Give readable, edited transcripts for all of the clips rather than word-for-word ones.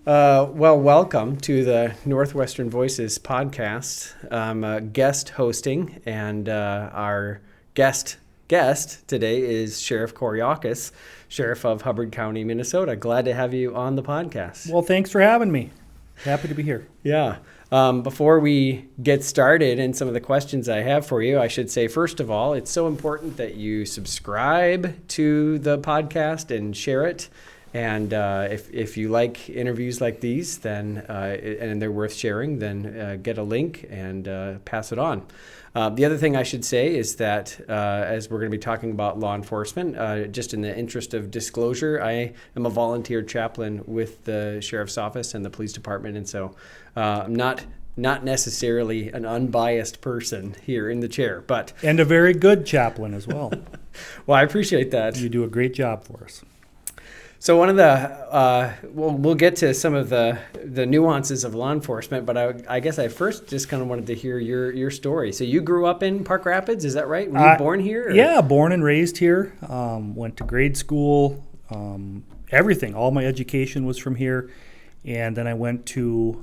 Welcome to the Northwestern Voices podcast. I'm guest hosting, and our guest today is Sheriff Cory Aukes, Sheriff of Hubbard County, Minnesota. Glad to have you on the podcast. Well, thanks for having me. Happy to be here. Yeah. Before we get started and some of the questions I have for you, I should say, first of all, it's so important that you subscribe to the podcast and share it. And if you like interviews like these, then and they're worth sharing, then get a link and pass it on. The other thing I should say is that as we're going to be talking about law enforcement, just in the interest of disclosure, I am a volunteer chaplain with the Sheriff's Office and the Police Department, and so I'm not necessarily an unbiased person here in the chair, but and a very good chaplain as well. Well, I appreciate that. You do a great job for us. So one of the, we'll get to some of the nuances of law enforcement, but I guess I first just kind of wanted to hear your story. So you grew up in Park Rapids, is that right? Were you born here? Or? Yeah, born and raised here. Went to grade school, everything. All my education was from here. And then I went to,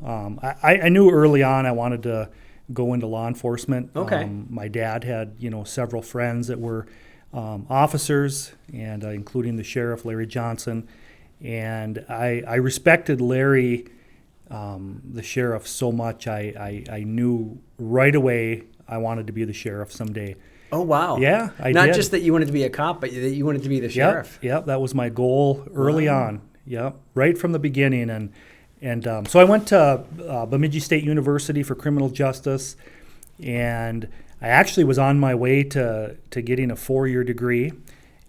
I knew early on I wanted to go into law enforcement. Okay. My dad had, several friends that were officers, and including the sheriff, Larry Johnson. And I respected Larry, the sheriff, so much. I knew right away I wanted to be the sheriff someday. Oh, wow. Yeah, I Not did. just that you wanted to be a cop, but that you wanted to be the sheriff. Yep, that was my goal early on. Yep, right from the beginning. And so I went to Bemidji State University for criminal justice, and I actually was on my way to getting a 4-year degree,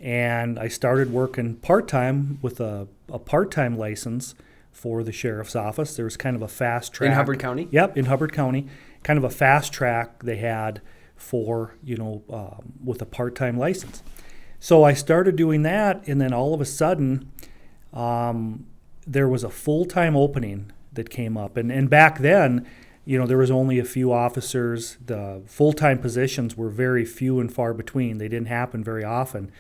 and I started working part-time with a part-time license for the sheriff's office. There was kind of a fast track. In Hubbard County? Yep, in Hubbard County. Kind of a fast track they had for, with a part-time license. So I started doing that, and then all of a sudden there was a full-time opening that came up. And back then, there was only a few officers. The full-time positions were very few and far between. They didn't happen very often.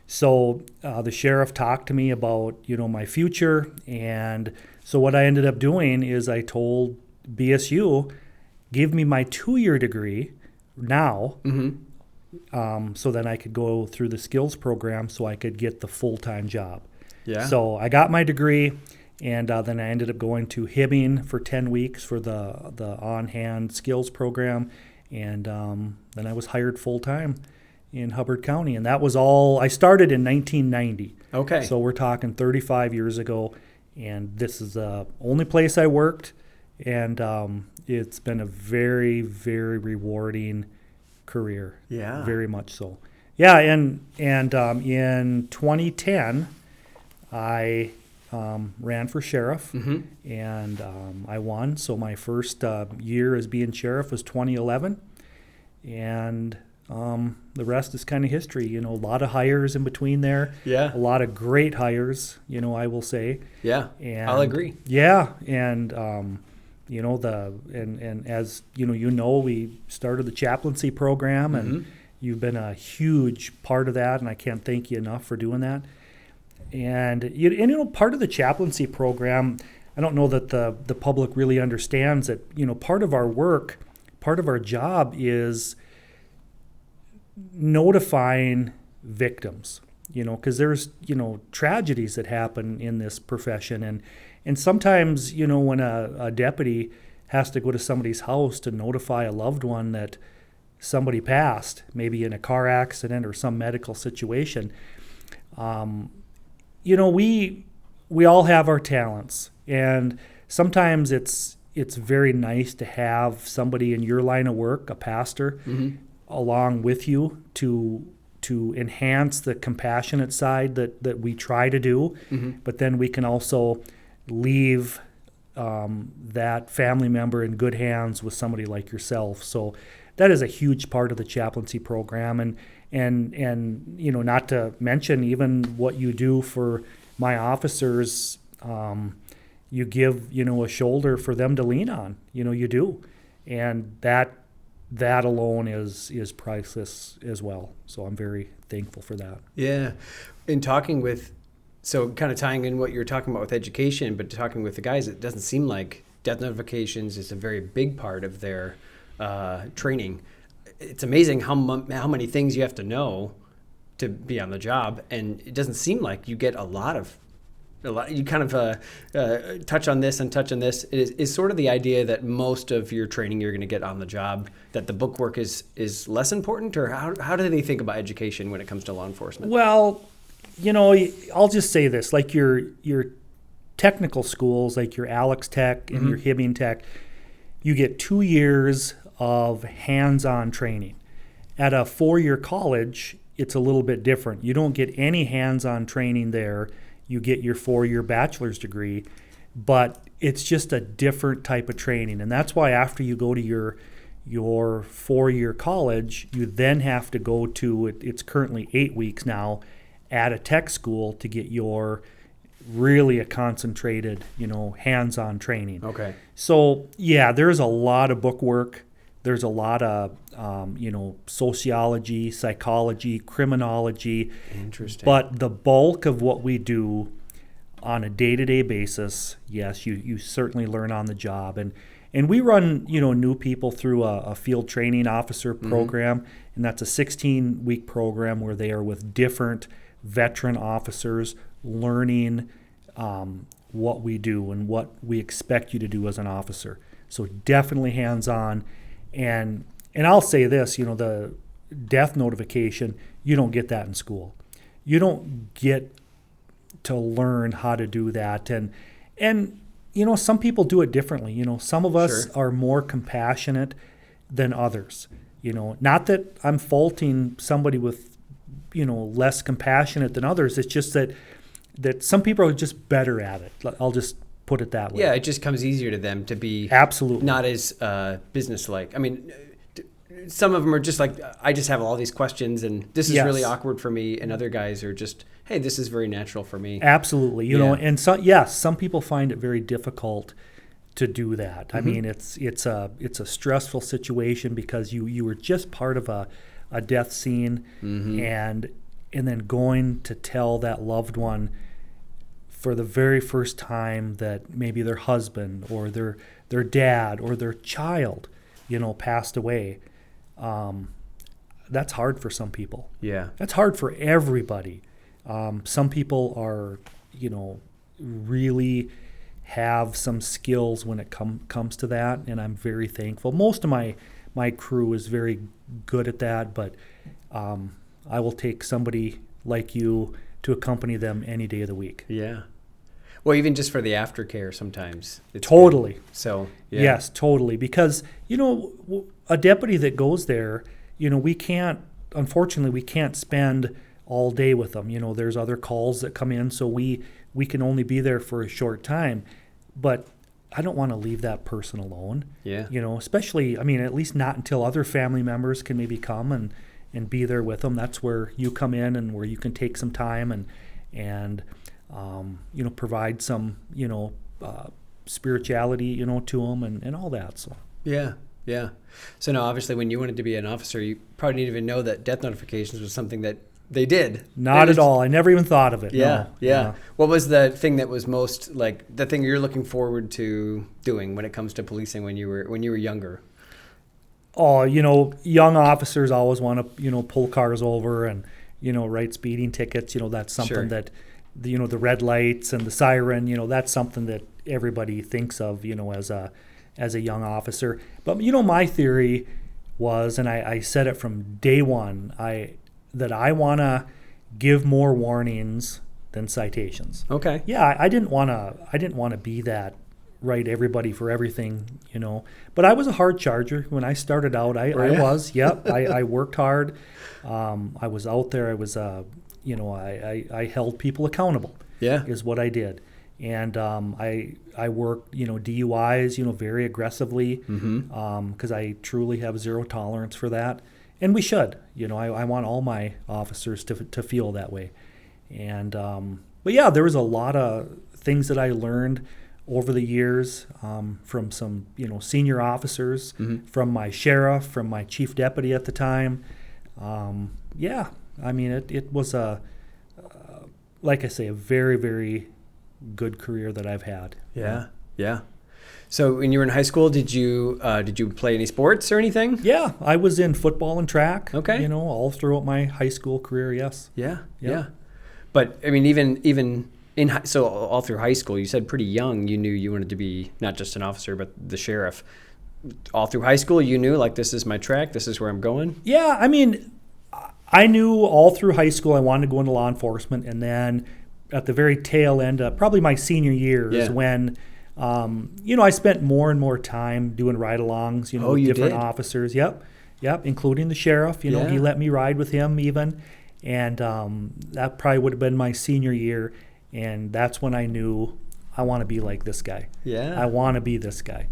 So the sheriff talked to me about, my future. And so what I ended up doing is I told BSU, give me my 2-year degree now, so then I could go through the skills program so I could get the full-time job. Yeah. So I got my degree. And then I ended up going to Hibbing for 10 weeks for the on-hand skills program. And then I was hired full-time in Hubbard County. And that was all, I started in 1990. Okay. So we're talking 35 years ago. And this is the only place I worked. And it's been a very, very rewarding career. Yeah. Very much so. Yeah, and in 2010, I ran for sheriff, and I won. So my first year as being sheriff was 2011, and the rest is kind of history. A lot of hires in between there. Yeah. A lot of great hires, I will say. Yeah, and, I'll agree. Yeah, and as we started the chaplaincy program, and you've been a huge part of that, and I can't thank you enough for doing that. And part of the chaplaincy program, I don't know that the public really understands that, part of our work, part of our job is notifying victims, because there's, tragedies that happen in this profession. And sometimes, when a deputy has to go to somebody's house to notify a loved one that somebody passed, maybe in a car accident or some medical situation, we all have our talents, and sometimes it's very nice to have somebody in your line of work, a pastor, along with you to enhance the compassionate side that we try to do, but then we can also leave that family member in good hands with somebody like yourself. So that is a huge part of the chaplaincy program, and not to mention even what you do for my officers. You give a shoulder for them to lean on. You do, and that alone is priceless as well. So I'm very thankful for that. Yeah, in talking with So kind of tying in what you're talking about with education, but talking with the guys, it doesn't seem like death notifications is a very big part of their training. It's amazing how many things you have to know to be on the job, and it doesn't seem like you get a lot. You kind of touch on this and touch on this. Is sort of the idea that most of your training you're going to get on the job, that the book work is less important, or how do they think about education when it comes to law enforcement? Well, I'll just say this, like your technical schools, like your Alex Tech and your Hibbing Tech, you get 2 years of hands-on training. At a 4-year college, it's a little bit different. You don't get any hands-on training there. You get your 4-year bachelor's degree, but it's just a different type of training. And that's why after you go to your 4-year college, you then have to go to, it's currently 8 weeks now, at a tech school to get your really a concentrated, hands-on training. Okay. So, yeah, there's a lot of book work. There's a lot of, sociology, psychology, criminology. Interesting. But the bulk of what we do on a day-to-day basis, yes, you certainly learn on the job. And we run, new people through a field training officer program, and that's a 16-week program where they are with different veteran officers learning what we do and what we expect you to do as an officer. So definitely hands-on. And I'll say this, the death notification, you don't get that in school. You don't get to learn how to do that. And some people do it differently. Some of us are more compassionate than others. Not that I'm faulting somebody with, less compassionate than others. It's just that some people are just better at it. I'll just put it that way. Yeah, it just comes easier to them to be absolutely not as businesslike. I mean, some of them are just like, I just have all these questions and this is really awkward for me. And other guys are just, hey, this is very natural for me. Absolutely. And some people find it very difficult to do that. I mean, it's a stressful situation because you were just part of a death scene and then going to tell that loved one for the very first time that maybe their husband or their dad or their child, passed away. That's hard for some people. Yeah. That's hard for everybody. Some people are, really have some skills when it comes to that, and I'm very thankful. Most of my crew is very good at that, but I will take somebody like you to accompany them any day of the week. Yeah. Well, even just for the aftercare sometimes. It's totally. Good. So, yeah. Yes, totally. Because, a deputy that goes there, unfortunately, we can't spend all day with them. There's other calls that come in, so we can only be there for a short time. But I don't want to leave that person alone. Yeah. Especially, at least not until other family members can maybe come and be there with them. That's where you come in and where you can take some time and provide some, spirituality, to them and all that. So. Yeah. Yeah. So now, obviously, when you wanted to be an officer, you probably didn't even know that death notifications was something that they did. Not at all. I never even thought of it. Yeah. No. Yeah. What was the thing that was most the thing you're looking forward to doing when it comes to policing when you were younger? Oh, young officers always want to, pull cars over and, write speeding tickets. That's something that, the red lights and the siren, that's something that everybody thinks of, as a young officer. But, my theory was, and I said it from day one, that I want to give more warnings than citations. Okay. Yeah, I didn't want to be that, write everybody for everything, But I was a hard charger when I started out. I was. Yep. I worked hard. I was out there. I was, I held people accountable. Yeah. Is what I did. And I worked, DUIs, very aggressively because I truly have zero tolerance for that. And we should. I want all my officers to feel that way. And but yeah, there was a lot of things that I learned over the years from some senior officers, from my sheriff, from my chief deputy at the time. It was like I say, a very, very good career that I've had. Yeah. So when you were in high school, did you play any sports or anything? Yeah, I was in football and track. Okay. All throughout my high school career. Yes. Yeah. But I mean, even so all through high school, you said pretty young you knew you wanted to be not just an officer but the sheriff. All through high school, you knew, like, this is my track, this is where I'm going? Yeah, I mean, I knew all through high school I wanted to go into law enforcement, and then at the very tail end, probably my senior year is when, I spent more and more time doing ride-alongs, with different officers. Yep, including the sheriff. He let me ride with him even, and that probably would have been my senior year, and that's when I knew I want to be like this guy. Yeah. I want to be this guy.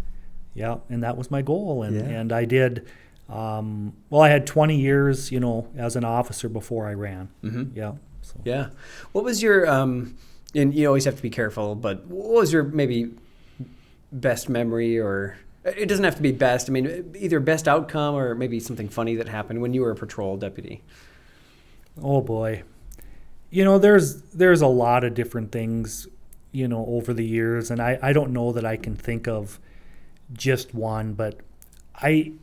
Yeah, and that was my goal, and I did. I had 20 years, as an officer before I ran. Mm-hmm. Yeah. So. Yeah. What was your and you always have to be careful, but what was your maybe best memory, or it doesn't have to be best. I mean, either best outcome or maybe something funny that happened when you were a patrol deputy? Oh boy. There's a lot of different things, over the years, and I don't know that I can think of just one, but I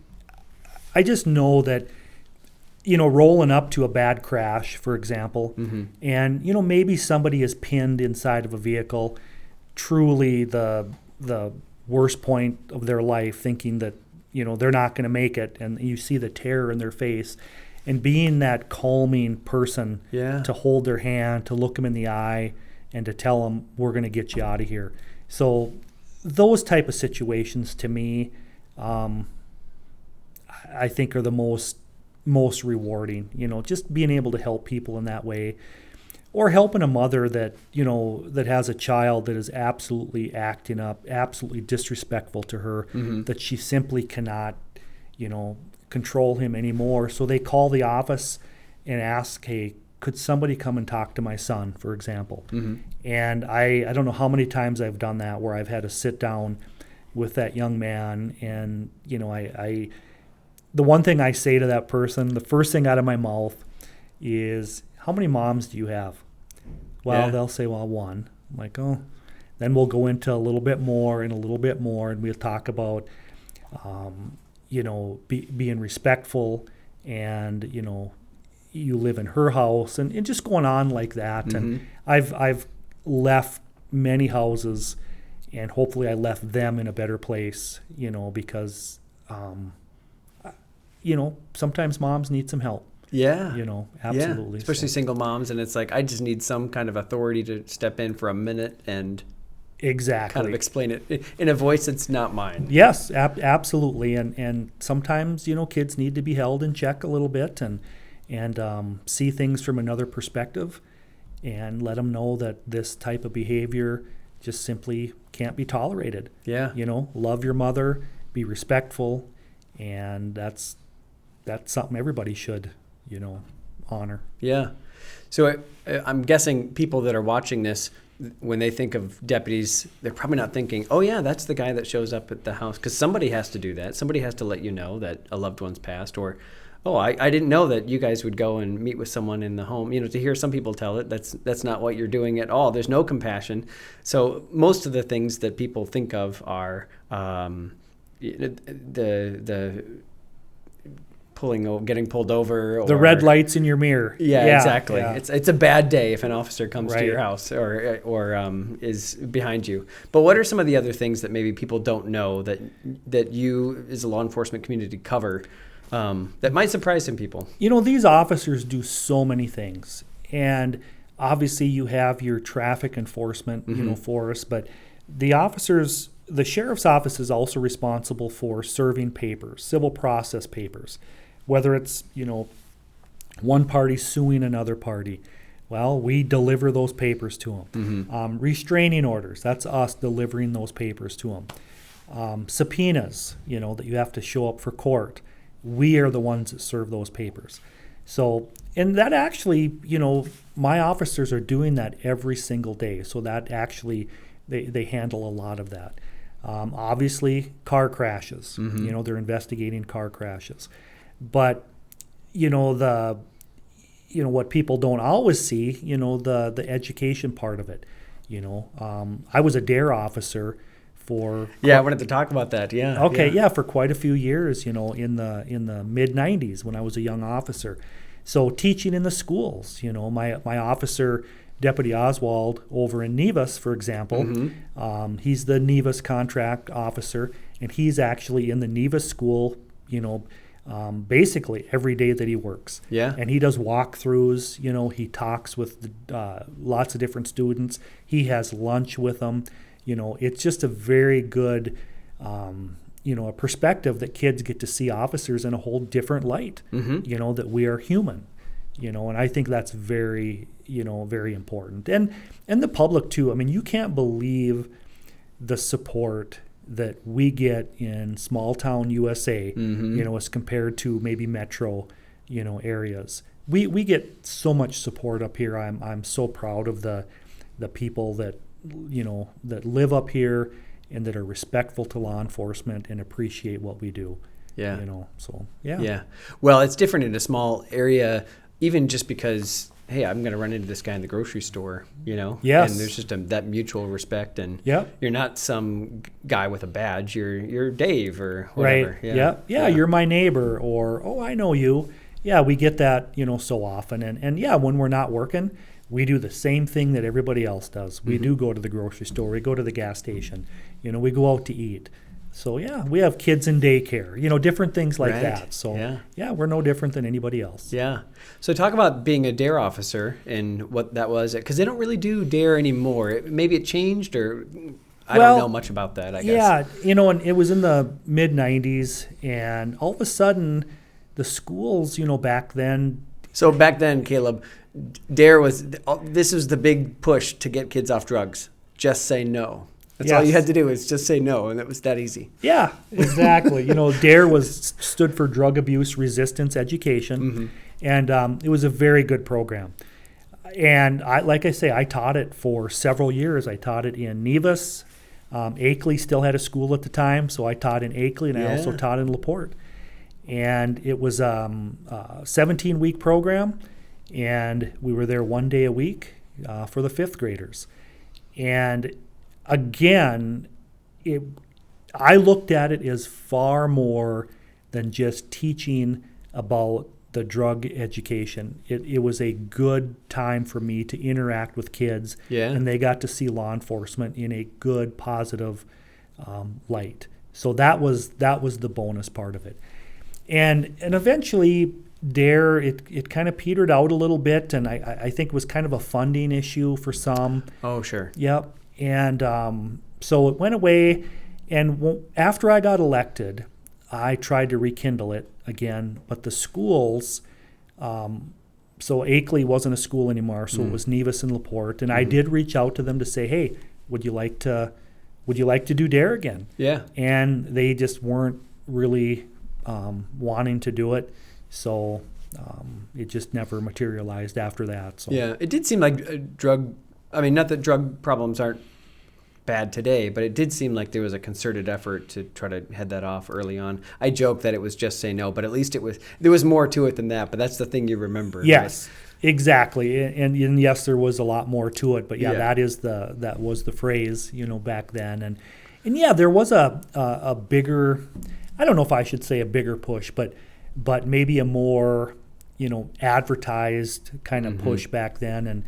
just know that, rolling up to a bad crash, for example, mm-hmm. and, maybe somebody is pinned inside of a vehicle, truly the worst point of their life, thinking that, they're not going to make it, and you see the terror in their face, and being that calming person to hold their hand, to look them in the eye, and to tell them, we're going to get you out of here. So those type of situations, to me, I think are the most rewarding. Just being able to help people in that way, or helping a mother that that has a child that is absolutely acting up, absolutely disrespectful to her, mm-hmm. that she simply cannot, control him anymore. So they call the office and ask, hey, could somebody come and talk to my son, for example? Mm-hmm. And I don't know how many times I've done that, where I've had to sit down with that young man, and I the one thing I say to that person, the first thing out of my mouth is, how many moms do you have? Well, they'll say, well, one. I'm like, oh. Then we'll go into a little bit more, and we'll talk about being respectful, and you live in her house, and just going on like that. Mm-hmm. And I've left many houses, and hopefully I left them in a better place, because sometimes moms need some help. Yeah. Absolutely. Yeah. Especially single moms, and it's like, I just need some kind of authority to step in for a minute and exactly kind of explain it in a voice that's not mine. Yes, absolutely. And sometimes, kids need to be held in check a little bit, and see things from another perspective, and let them know that this type of behavior just simply can't be tolerated. Yeah. Love your mother, be respectful, and that's something everybody should, honor. Yeah. So I'm guessing people that are watching this, when they think of deputies, they're probably not thinking, oh yeah, that's the guy that shows up at the house, because somebody has to do that. Somebody has to let you know that a loved one's passed, or, oh, I didn't know that you guys would go and meet with someone in the home. To hear some people tell it, that's not what you're doing at all. There's no compassion. So most of the things that people think of are the getting pulled over, or the red lights in your mirror. Yeah, exactly. Yeah. It's a bad day if an officer comes to your house or is behind you. But what are some of the other things that maybe people don't know that you as a law enforcement community cover that might surprise some people? These officers do so many things, and obviously you have your traffic enforcement, mm-hmm. force, but the sheriff's office is also responsible for serving papers, civil process papers, whether it's, one party suing another party. Well, we deliver those papers to them. Mm-hmm. Restraining orders, that's us delivering those papers to them. Subpoenas, that you have to show up for court. We are the ones that serve those papers. So, and that actually, my officers are doing that every single day. So that actually, they handle a lot of that. Obviously, car crashes. Mm-hmm. They're investigating car crashes. But, what people don't always see, the education part of it. I was a DARE officer for I wanted to talk about that. For quite a few years, in the mid 90s when I was a young officer. So teaching in the schools, my officer, Deputy Oswald over in Nevis, for example, he's the Nevis contract officer, and he's actually in the Nevis school, basically every day that he works. Yeah. And he does walkthroughs, he talks with lots of different students. He has lunch with them. It's just a very good, a perspective that kids get to see officers in a whole different light, that we are human, and I think that's very, very important. And the public too. I mean, you can't believe the support that we get in small town USA, as compared to maybe metro, areas. We get so much support up here. I'm so proud of the people that live up here and that are respectful to law enforcement and appreciate what we do. Yeah. Yeah. Well, it's different in a small area, even just because, hey, I'm going to run into this guy in the grocery store, Yes. And there's just that mutual respect, and Yep. you're not some guy with a badge. You're Dave or whatever. Right. Yeah. You're my neighbor, or, oh, I know you. Yeah, we get that, so often. And when we're not working, we do the same thing that everybody else does. We do go to the grocery store. We go to the gas station. We go out to eat. So, we have kids in daycare, different things like that. So, we're no different than anybody else. Yeah. So talk about being a DARE officer and what that was, because they don't really do DARE anymore. Maybe it changed, or I don't know much about that, I guess. Yeah, and it was in the mid-'90s, and all of a sudden, the schools, back then. So back then, Caleb, DARE this was the big push to get kids off drugs. Just say no. That's all you had to do, is just say no, and it was that easy. Yeah, exactly. DARE stood for Drug Abuse Resistance Education, and it was a very good program. And like I say, I taught it for several years. I taught it in Nevis. Akeley still had a school at the time, so I taught in Akeley, and I also taught in LaPorte. And it was a 17-week program, and we were there one day a week for the fifth graders. And again, I looked at it as far more than just teaching about the drug education. It was a good time for me to interact with kids, and they got to see law enforcement in a good, positive light. So that was the bonus part of it. And eventually, DARE, it kind of petered out a little bit, and I think it was kind of a funding issue for some. Oh, sure. Yep. And so it went away, and after I got elected, I tried to rekindle it again, but the schools, so Akeley wasn't a school anymore, so it was Nevis and LaPorte, and I did reach out to them to say, hey, would you like to do DARE again? Yeah. And they just weren't really wanting to do it, so it just never materialized after that. So. Yeah, it did seem like not that drug problems aren't bad today, but it did seem like there was a concerted effort to try to head that off early on. I joke that it was just say no, but at least there was more to it than that, but that's the thing you remember. Yes, exactly. And yes, there was a lot more to it, but that was the phrase, back then. And there was a bigger, I don't know if I should say a bigger push, but maybe a more, advertised kind of push back then.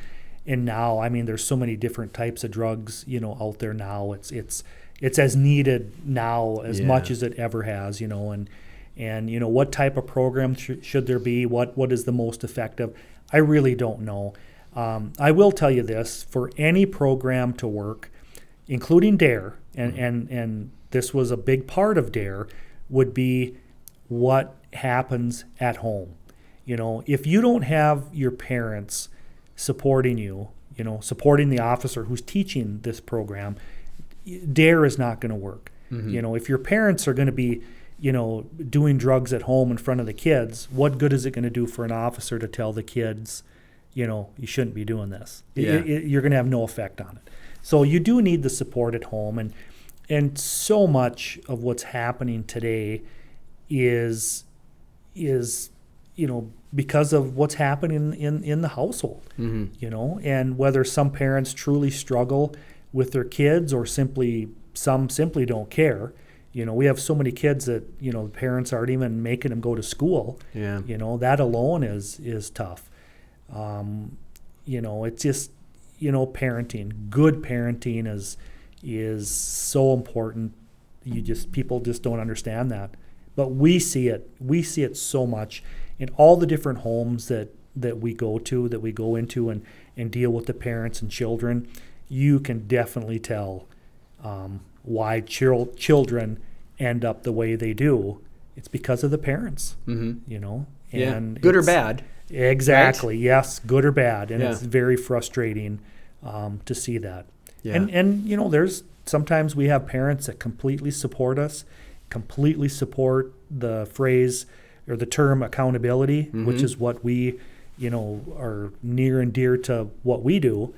And now, I mean, there's so many different types of drugs, out there now. It's as needed now as much as it ever has, and what type of program should there be? What is the most effective? I really don't know. I will tell you this: for any program to work, including DARE, and this was a big part of DARE, would be what happens at home. If you don't have your parents supporting you, supporting the officer who's teaching this program, DARE is not going to work. If your parents are going to be, doing drugs at home in front of the kids, what good is it going to do for an officer to tell the kids, you shouldn't be doing this? You're going to have no effect on it. So you do need the support at home, and so much of what's happening today is because of what's happening in the household, and whether some parents truly struggle with their kids or some simply don't care. We have so many kids that, the parents aren't even making them go to school. Yeah. That alone is tough. It's just, parenting. Good parenting is so important. People just don't understand that. But we see it. We see it so much in all the different homes that we go into and deal with the parents and children. You can definitely tell why children end up the way they do. It's because of the parents, and good or bad. Exactly. Right? Yes, good or bad, and Yeah. it's very frustrating to see that. Yeah. And there's sometimes we have parents that completely support us, completely support the phrase or the term accountability, which is what we, are near and dear to what we do.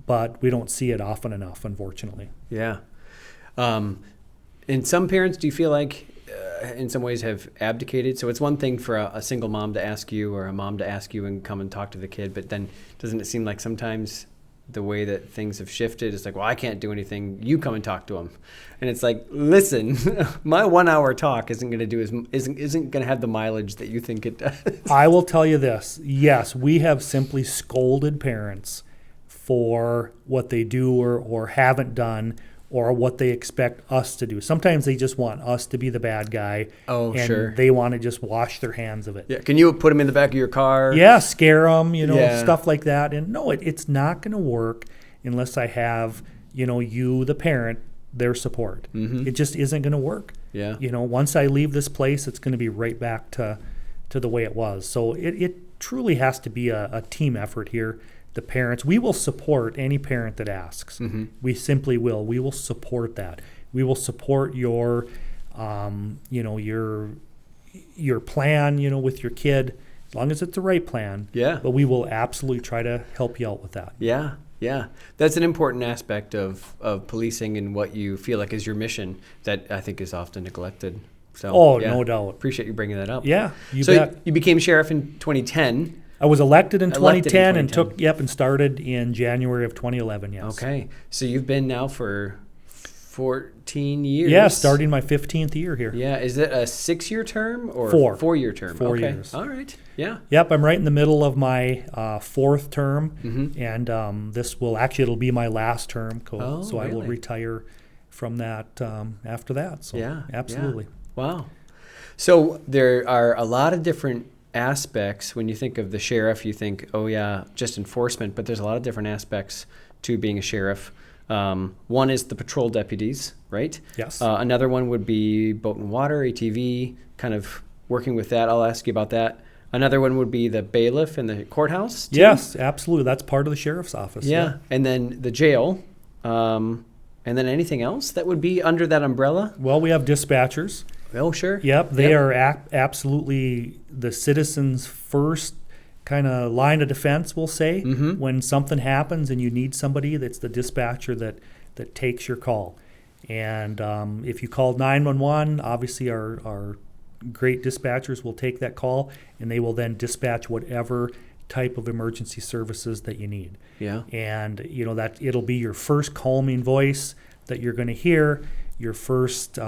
But we don't see it often enough, unfortunately. Yeah. And some parents, do you feel like, in some ways, have abdicated? So it's one thing for a single mom to ask you or a mom to ask you and come and talk to the kid, but then doesn't it seem like sometimes the way that things have shifted, it's like, well, I can't do anything. You come and talk to them. And it's like, listen, my 1 hour talk isn't going to have the mileage that you think it does. I will tell you this. Yes, we have simply scolded parents for what they do or haven't done or what they expect us to do. Sometimes they just want us to be the bad guy. Oh, and sure. They want to just wash their hands of it. Yeah. Can you put them in the back of your car? Yeah, scare them, Yeah. stuff like that. And no, it's not going to work unless I have, you, the parent, their support. It just isn't going to work. Yeah. Once I leave this place, it's going to be right back to the way it was. So it truly has to be a team effort here. The parents, we will support any parent that asks. We simply will. We will support that. We will support your, your plan, with your kid, as long as it's the right plan. Yeah. But we will absolutely try to help you out with that. Yeah. Yeah. That's an important aspect of policing and what you feel like is your mission that I think is often neglected. So, no doubt. Appreciate you bringing that up. Yeah, you so bet. You became sheriff in 2010. I was elected in 2010 and started in January of 2011, yes. Okay. So you've been now for 14 years. Yeah, starting my 15th year here. Yeah. Is it a 6-year term or 4-year term? 4 years. All right. Yeah. Yep, I'm right in the middle of my 4th term, and it'll be my last term, so I will retire from that after that. So yeah, absolutely. Yeah. Wow. So there are a lot of different aspects. When you think of the sheriff, you think, oh yeah, just enforcement, but there's a lot of different aspects to being a sheriff. One is the patrol deputies, right? Yes. Another one would be boat and water, ATV, kind of working with that. I'll ask you about that. Another one would be the bailiff in the courthouse, too. Yes, absolutely. That's part of the sheriff's office. Yeah. And then the jail. And then anything else that would be under that umbrella? Well, we have dispatchers. Oh, sure. Yep, they are absolutely the citizens' first kind of line of defense, we'll say. When something happens and you need somebody, that's the dispatcher that takes your call. And if you call 911, obviously our great dispatchers will take that call, and they will then dispatch whatever type of emergency services that you need. Yeah. And that it'll be your first calming voice that you're going to hear, your first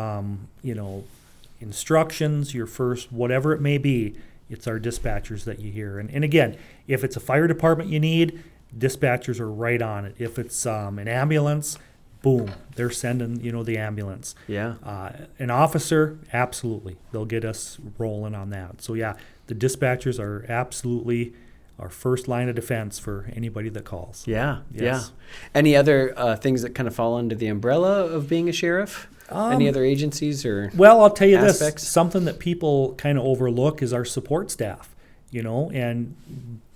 instructions, your first whatever it may be. It's our dispatchers that you hear. And again, if it's a fire department you need, dispatchers are right on it. If it's an ambulance, boom, they're sending the ambulance. Yeah. An officer, absolutely, they'll get us rolling on that. So yeah, the dispatchers are absolutely our first line of defense for anybody that calls. Yeah. Yes. Yeah. Any other things that kind of fall under the umbrella of being a sheriff? Any other agencies or Well, I'll tell you aspects? this, something that people kind of overlook is our support staff, and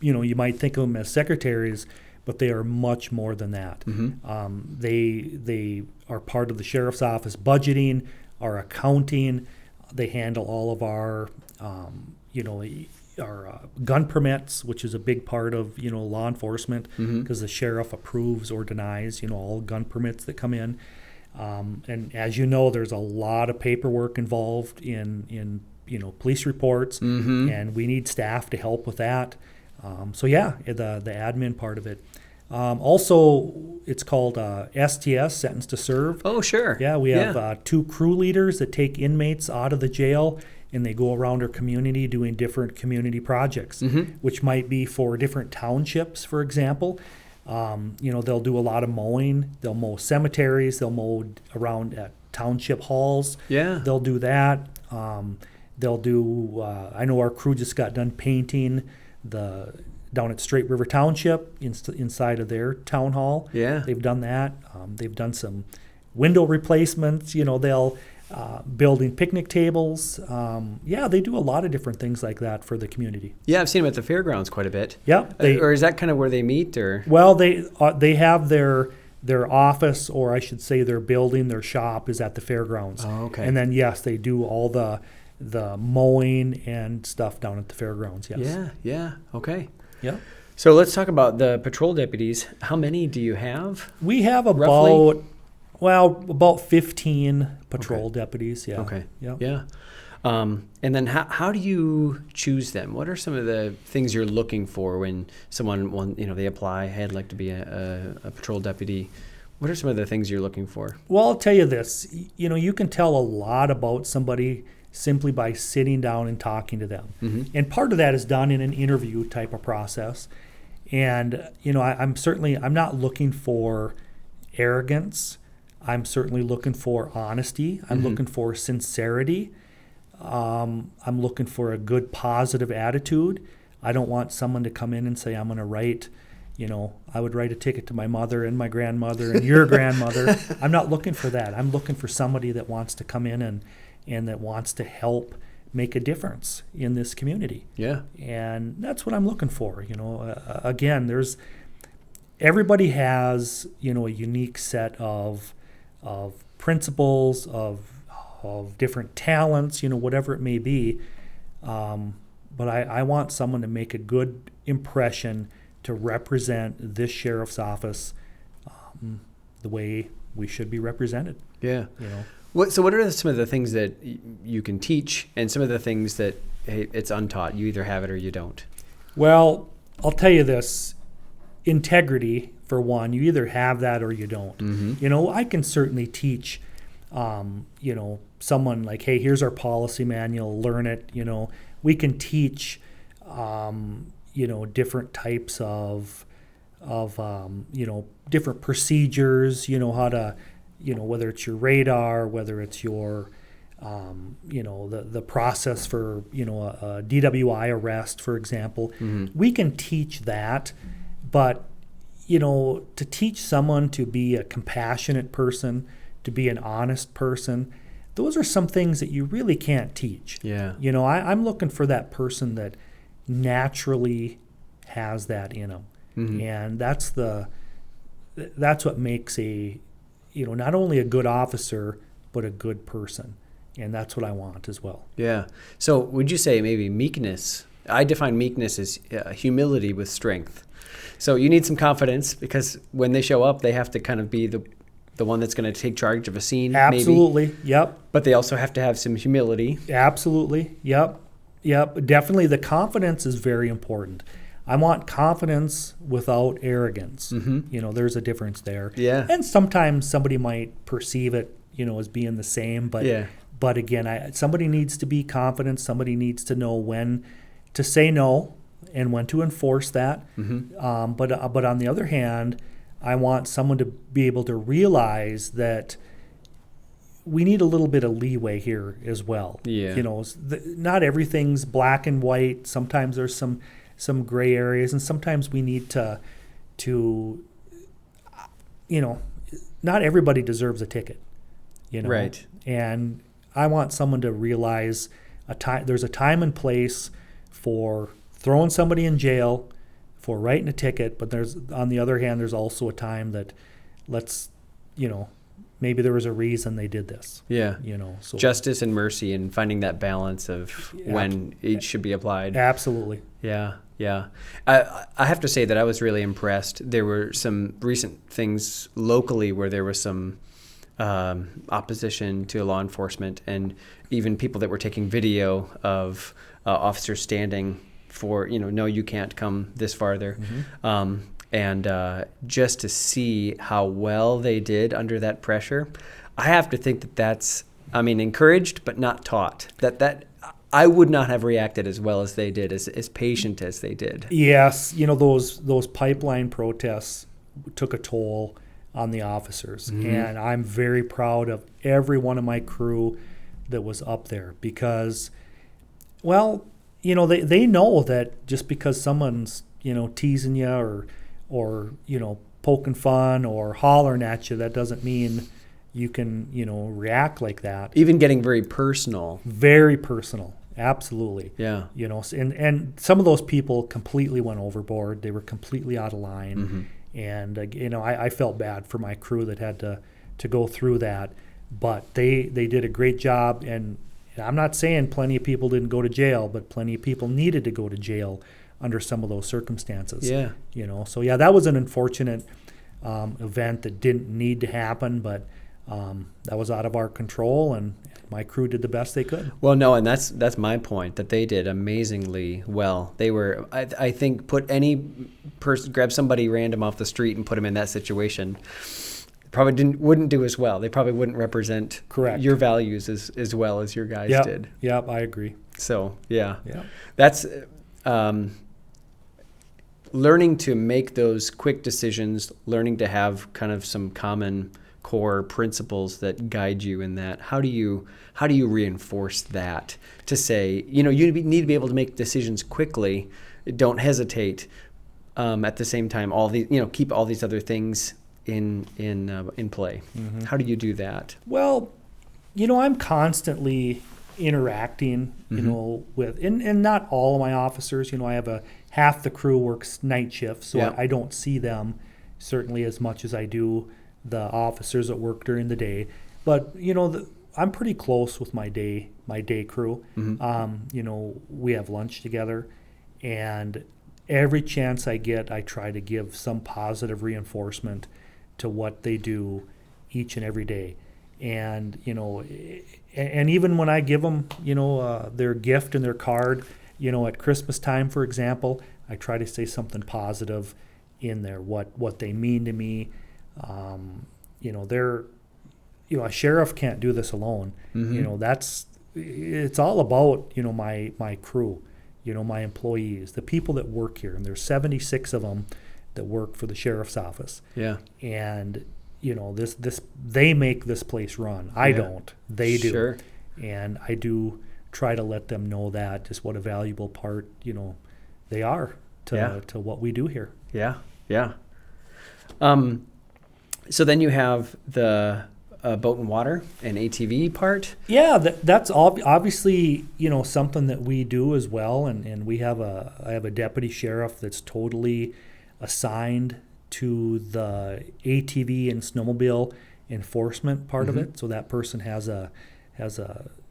you might think of them as secretaries, but they are much more than that. They are part of the sheriff's office budgeting, our accounting. They handle all of our gun permits, which is a big part of law enforcement, because the sheriff approves or denies all gun permits that come in. And as you know, there's a lot of paperwork involved in police reports, Mm-hmm. and we need staff to help with that. So yeah, the admin part of it. Also, it's called STS, Sentence to Serve. Oh, sure. Yeah, we have 2 crew leaders that take inmates out of the jail, and they go around our community doing different community projects, which might be for different townships, for example. They'll do a lot of mowing. They'll mow cemeteries. They'll mow around at township halls. Yeah. They'll do that. They'll do, I know our crew just got done painting down at Straight River Township inside of their town hall. Yeah. They've done that. They've done some window replacements. They'll building picnic tables. They do a lot of different things like that for the community. Yeah, I've seen them at the fairgrounds quite a bit. Yeah. Or is that kind of where they meet? Or Well, they have their office, or I should say their building, their shop is at the fairgrounds. Oh, okay. And then, yes, they do all the mowing and stuff down at the fairgrounds, yes. Yeah. Okay. Yeah. So let's talk about the patrol deputies. How many do you have? We have Roughly? about 15 patrol deputies, yeah. Okay. Yeah. Yeah. And then how do you choose them? What are some of the things you're looking for when someone, they apply, hey, I'd like to be a patrol deputy. What are some of the things you're looking for? Well, I'll tell you this. You can tell a lot about somebody simply by sitting down and talking to them. Mm-hmm. And part of that is done in an interview type of process. And, I'm not looking for arrogance. I'm certainly looking for honesty. I'm looking for sincerity. I'm looking for a good positive attitude. I don't want someone to come in and say, I'm going to write, I would write a ticket to my mother and my grandmother and your grandmother. I'm not looking for that. I'm looking for somebody that wants to come in and that wants to help make a difference in this community. Yeah. And that's what I'm looking for. Again, everybody has, a unique set of principles, of different talents, whatever it may be. But I want someone to make a good impression to represent this sheriff's office the way we should be represented. Yeah. So what are some of the things that you can teach, and some of the things that, hey, it's untaught? You either have it or you don't. Well, I'll tell you this. Integrity, for one, you either have that or you don't. Mm-hmm. I can certainly teach, someone like, hey, here's our policy manual, learn it. We can teach, different types of different procedures, how to, whether it's your radar, whether it's your, the process for, a DWI arrest, for example. Mm-hmm. We can teach that, but, to teach someone to be a compassionate person, to be an honest person, those are some things that you really can't teach. Yeah. I'm looking for that person that naturally has that in them. Mm-hmm. And that's what makes a, not only a good officer, but a good person. And that's what I want as well. Yeah. So would you say maybe meekness? I define meekness as humility with strength. So you need some confidence, because when they show up, they have to kind of be the one that's going to take charge of a scene. Absolutely. Maybe. Yep. But they also have to have some humility. Absolutely. Yep. Definitely the confidence is very important. I want confidence without arrogance. Mm-hmm. There's a difference there. Yeah. And sometimes somebody might perceive it, as being the same. But yeah. But again, somebody needs to be confident. Somebody needs to know when to say no and when to enforce that. Mm-hmm. But on the other hand, I want someone to be able to realize that we need a little bit of leeway here as well. Yeah. Not everything's black and white. Sometimes there's some gray areas, and sometimes we need to not everybody deserves a ticket. Right. And I want someone to realize there's a time and place for throwing somebody in jail, for writing a ticket, but on the other hand, there's also a time that maybe there was a reason they did this. Yeah. So justice and mercy, and finding that balance of when each should be applied. Absolutely. Yeah. Yeah. I have to say that I was really impressed. There were some recent things locally where there was some opposition to law enforcement, and even people that were taking video of officers standing for, no, you can't come this farther. And just to see how well they did under that pressure, I have to think that that's, encouraged but not taught. That I would not have reacted as well as they did, as patient as they did. Yes, those pipeline protests took a toll on the officers, and I'm very proud of every one of my crew that was up there because, well, they know that just because someone's teasing you or poking fun or hollering at you, that doesn't mean you can react like that. Even getting very personal. Very personal. Absolutely. Yeah. And some of those people completely went overboard. They were completely out of line. And I felt bad for my crew that had to go through that, but they did a great job. And I'm not saying plenty of people didn't go to jail, but plenty of people needed to go to jail under some of those circumstances. Yeah. So yeah, that was an unfortunate event that didn't need to happen, but that was out of our control, and my crew did the best they could. Well, no, and that's my point, that they did amazingly well. They were, I think, put any person, grab somebody random off the street and put them in that situation, probably wouldn't do as well. They probably wouldn't represent your values as well as your guys did. Yep, I agree. So, yeah. Yep. That's learning to make those quick decisions, learning to have kind of some common core principles that guide you in that. How do you reinforce that to say, you need to be able to make decisions quickly, don't hesitate, at the same time keep all these other things in play. How do you do that? Well, I'm constantly interacting with and not all of my officers. I have half the crew works night shifts, so I don't see them certainly as much as I do the officers that work during the day. But I'm pretty close with my day crew. We have lunch together, and every chance I get, I try to give some positive reinforcement to what they do each and every day. And and even when I give them their gift and their card, at Christmas time, for example, I try to say something positive in there, what they mean to me. They're, a sheriff can't do this alone. It's all about, my crew, my employees, the people that work here. And there's 76 of them that work for the sheriff's office. Yeah. And, they make this place run. I don't. They do. Sure. And I do try to let them know that, just what a valuable part, they are to what we do here. Yeah. Yeah. So then you have the boat and water and ATV part. Yeah, that's obviously something that we do as well, and I have a deputy sheriff that's totally assigned to the ATV and snowmobile enforcement part of it. So that person has an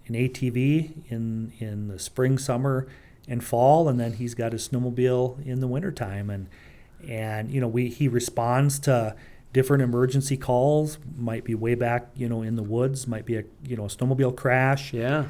ATV in the spring, summer, and fall, and then he's got his snowmobile in the wintertime, and he responds to different emergency calls. Might be way back, in the woods. Might be a snowmobile crash. Yeah.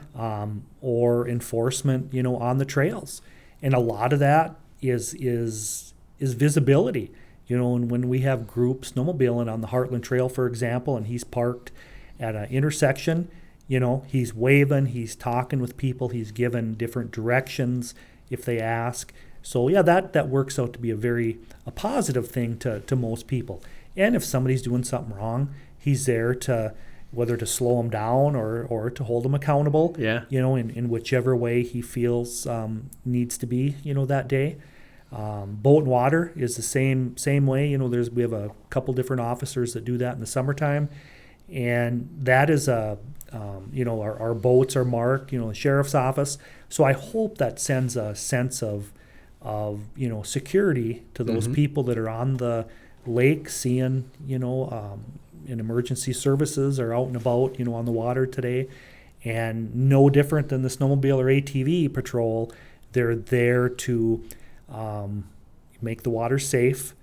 Or enforcement, on the trails, and a lot of that is visibility. And when we have groups snowmobiling on the Heartland Trail, for example, and he's parked at an intersection, he's waving, he's talking with people, he's given different directions if they ask. So yeah, that works out to be a positive thing to most people. And if somebody's doing something wrong, he's there to whether to slow them down or to hold them accountable. Yeah. In whichever way he feels needs to be, that day. Boat and water is the same way. We have a couple different officers that do that in the summertime, and that is our boats are marked, the sheriff's office. So I hope that sends a sense of security to those people that are on the lake, seeing in emergency services or out and about, on the water today. And no different than the snowmobile or ATV patrol, they're there to make the water safe.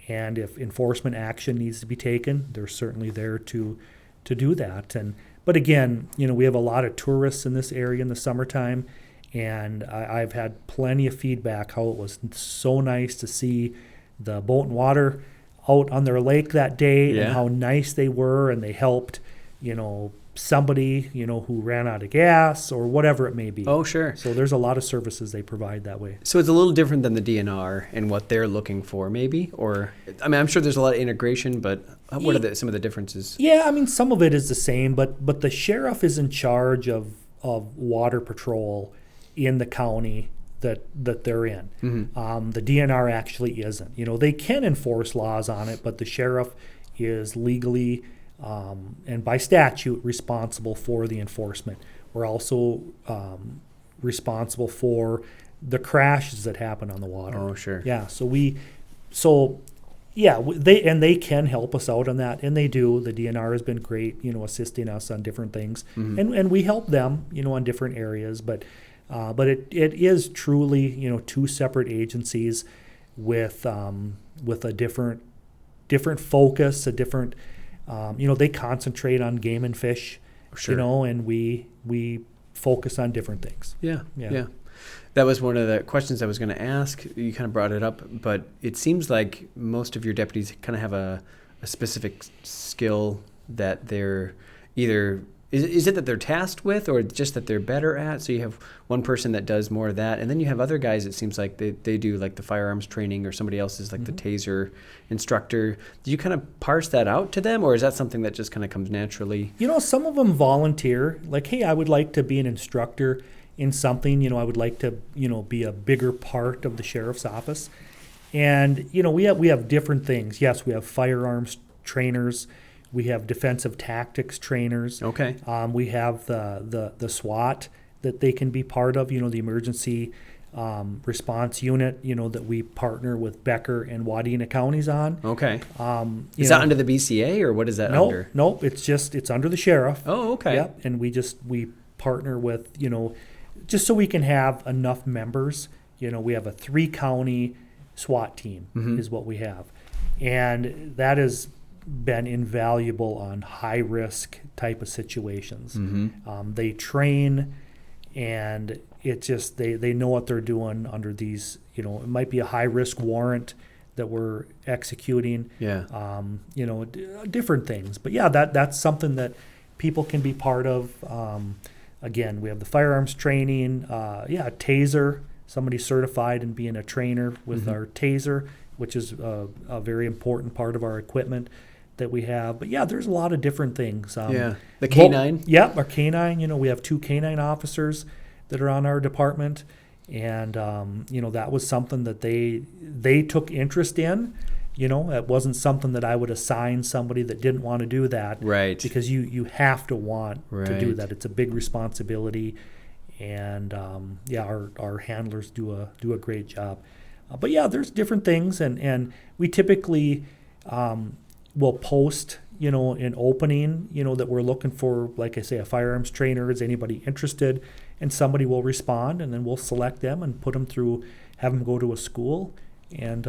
And if enforcement action needs to be taken, they're certainly there to do that. But again, we have a lot of tourists in this area in the summertime, and I've had plenty of feedback how it was so nice to see the boat and water out on their lake that day, and how nice they were, and they helped, somebody, who ran out of gas or whatever it may be. Oh, sure. So there's a lot of services they provide that way. So it's a little different than the DNR and what they're looking for, maybe? Or, I'm sure there's a lot of integration, but what are some of the differences? Yeah, some of it is the same, but the sheriff is in charge of water patrol in the county that they're in. Mm-hmm. The DNR actually isn't. They can enforce laws on it, but the sheriff is legally and by statute responsible for the enforcement. We're also responsible for the crashes that happen on the water. Oh, sure. Yeah, they can help us out on that, and they do. The DNR has been great, assisting us on different things, mm-hmm. and we help them, on different areas. But it is truly, two separate agencies with a different focus, a different. They concentrate on game and fish, sure. And we focus on different things. Yeah. That was one of the questions I was going to ask. You kind of brought it up, but it seems like most of your deputies kind of have a specific skill that they're either... Is it that they're tasked with, or just that they're better at? So you have one person that does more of that, and then you have other guys, it seems like they do like the firearms training, or somebody else is like mm-hmm. the taser instructor. Do you kind of parse that out to them, or is that something that just kind of comes naturally? Some of them volunteer, like, hey, I would like to be an instructor in something. I would like to, be a bigger part of the sheriff's office. And, we have different things. Yes, we have firearms trainers. We have defensive tactics trainers. Okay. We have the SWAT that they can be part of, the emergency response unit, that we partner with Becker and Wadena counties on. Okay. Is that under the BCA, or what is that under? No, it's under the sheriff. Oh, okay. Yep. And we partner with, just so we can have enough members. We have a 3-county SWAT team mm-hmm. is what we have. And that is been invaluable on high risk type of situations. Mm-hmm. They train, and it just they know what they're doing under these. It might be a high risk warrant that we're executing. Yeah. Different things. But yeah, that's something that people can be part of. Again, we have the firearms training. Taser. Somebody certified in being a trainer with mm-hmm. our taser, which is a very important part of our equipment that we have. But yeah, there's a lot of different things. The K9? Our K9. We have 2 K9 officers that are on our department. And, that was something that they took interest in. It wasn't something that I would assign somebody that didn't want to do that. Right. Because you have to want right. to do that. It's a big responsibility. And, our handlers do a great job. But yeah, there's different things, and we typically will post, an opening, that we're looking for, like I say, a firearms trainer. Is anybody interested? And somebody will respond, and then we'll select them and put them through, have them go to a school, and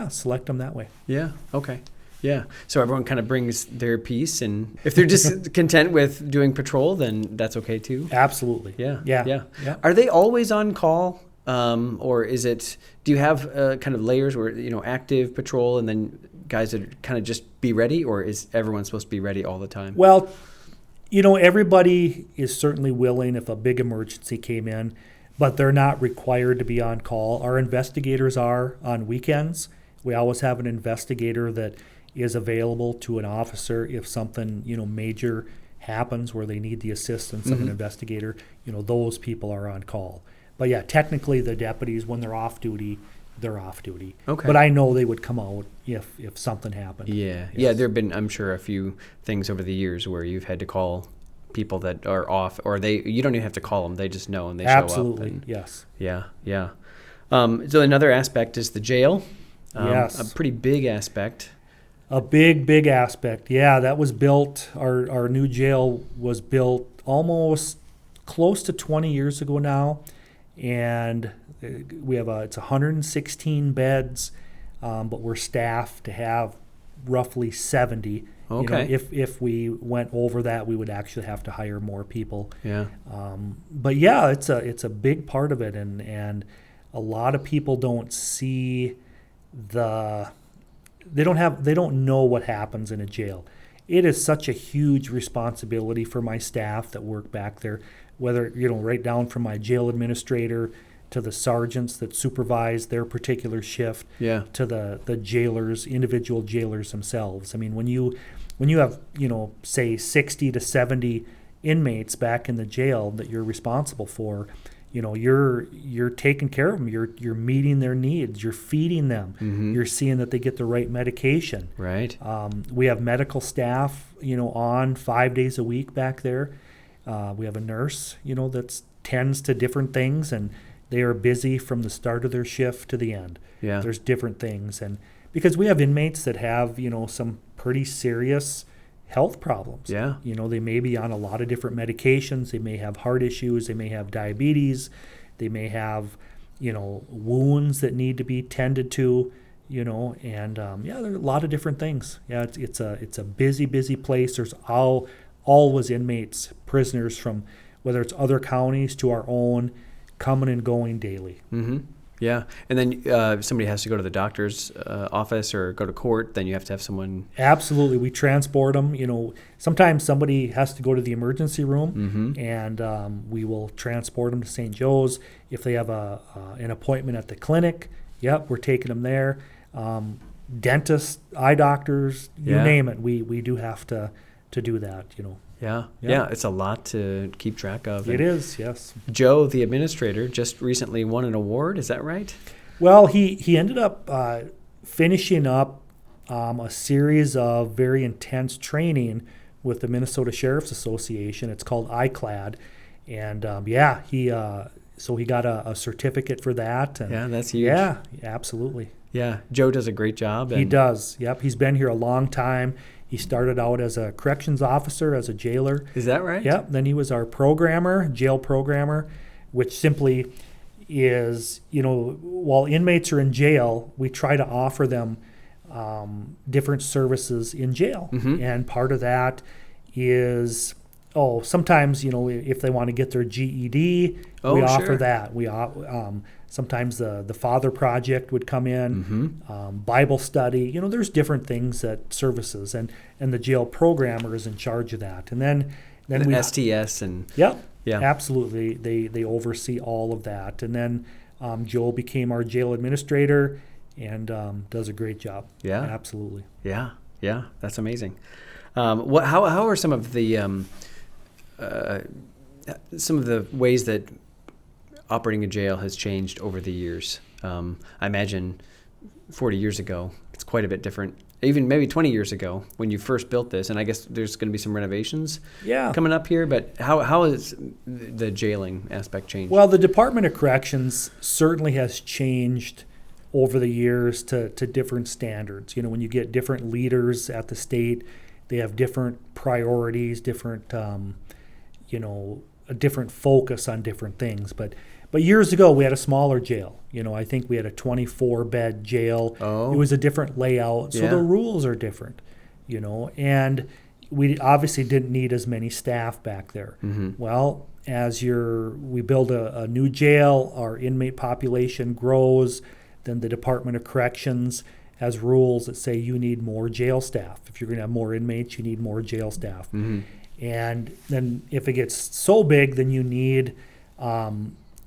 select them that way. Yeah. Okay. Yeah. So everyone kind of brings their piece, and if they're just content with doing patrol, then that's okay too. Absolutely. Yeah. Are they always on call? Or is it, do you have kind of layers where, active patrol and then guys that kind of just be ready, or is everyone supposed to be ready all the time? Well, everybody is certainly willing if a big emergency came in, but they're not required to be on call. Our investigators are on weekends. We always have an investigator that is available to an officer if something, major happens where they need the assistance mm-hmm. of an investigator. Those people are on call. But yeah, technically the deputies, when they're off duty, they're off duty. Okay. But I know they would come out if something happened. Yeah. Yes. Yeah, there have been, I'm sure, a few things over the years where you've had to call people that are off, or you don't even have to call them. They just know and they show up. Absolutely, yes. Yeah. So another aspect is the jail. Yes. A pretty big aspect. A big aspect. Yeah, that was built, our new jail was built almost close to 20 years ago now. And we have it's 116 beds, but we're staffed to have roughly 70 Okay. If we went over that, we would actually have to hire more people. Yeah. But yeah, it's a big part of it, and a lot of people don't see they don't know what happens in a jail. It is such a huge responsibility for my staff that work back there, whether, right down from my jail administrator to the sergeants that supervise their particular shift, to the jailers, individual jailers themselves. I mean, when you have, say 60 to 70 inmates back in the jail that you're responsible for, you're taking care of them. You're meeting their needs. You're feeding them. Mm-hmm. You're seeing that they get the right medication. Right. We have medical staff, on 5 days a week back there. We have a nurse, that tends to different things, and they are busy from the start of their shift to the end. Yeah. There's different things, and because we have inmates that have, some pretty serious health problems. Yeah. They may be on a lot of different medications. They may have heart issues. They may have diabetes. They may have, wounds that need to be tended to, and there are a lot of different things. Yeah, it's a busy place. There's always inmates, prisoners from whether it's other counties to our own, coming and going daily. Mm-hmm. Yeah. And then if somebody has to go to the doctor's office or go to court, then you have to have someone. Absolutely. We transport them. Sometimes somebody has to go to the emergency room, Mm-hmm. and we will transport them to St. Joe's. If they have an appointment at the clinic, we're taking them there. Dentists, eye doctors, you name it. We do have to do that, Yeah. It's a lot to keep track of. It is, yes. Joe, the administrator, just recently won an award. Is that right? Well, he ended up finishing up a series of very intense training with the Minnesota Sheriff's Association. It's called ICLAD, and he got a certificate for that. And that's huge. Yeah, absolutely. Yeah, Joe does a great job. He does. Yep, he's been here a long time. He started out as a corrections officer, as a jailer. Is that right? Yep. Then he was our jail programmer, which simply is, while inmates are in jail, we try to offer them different services in jail. Mm-hmm. And part of that is, sometimes, if they want to get their GED, we offer that. We sometimes the Father Project would come in, Mm-hmm. Bible study. There's different things that services, and the jail programmer is in charge of that. And then we STS and absolutely, they oversee all of that. And then Joe became our jail administrator and does a great job. Yeah, absolutely. Yeah, that's amazing. How are some of the ways that operating a jail has changed over the years? I imagine 40 years ago, it's quite a bit different. Even maybe 20 years ago when you first built this, and I guess there's going to be some renovations coming up here, but how has the jailing aspect changed? Well, the Department of Corrections certainly has changed over the years to different standards. When you get different leaders at the state, they have different priorities, different, a different focus on different things. But years ago, we had a smaller jail. I think we had a 24-bed jail. Oh. It was a different layout, so the rules are different, and we obviously didn't need as many staff back there. Mm-hmm. Well, as we build a new jail, our inmate population grows, then the Department of Corrections has rules that say you need more jail staff. If you're going to have more inmates, you need more jail staff. Mm-hmm. And then if it gets so big, then you need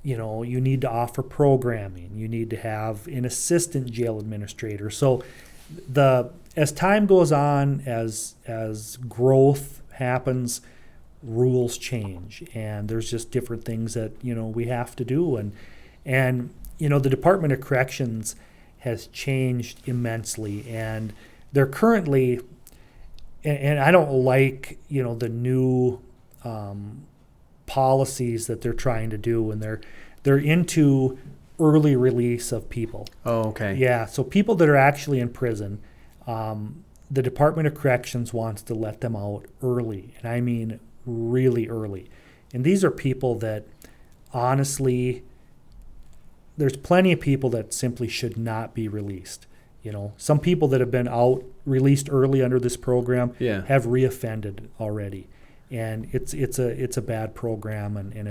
you need to offer programming. You need to have an assistant jail administrator. So as time goes on, as growth happens, rules change, and there's just different things that we have to do. And the Department of Corrections has changed immensely, and they're currently, and I don't like the new policies that they're trying to do, and they're into early release of people. Oh, okay. Yeah, so people that are actually in prison, the Department of Corrections wants to let them out early, and I mean really early. And these are people that honestly, there's plenty of people that simply should not be released. Some people that have been out released early under this program Yeah. have reoffended already, and it's a bad program, and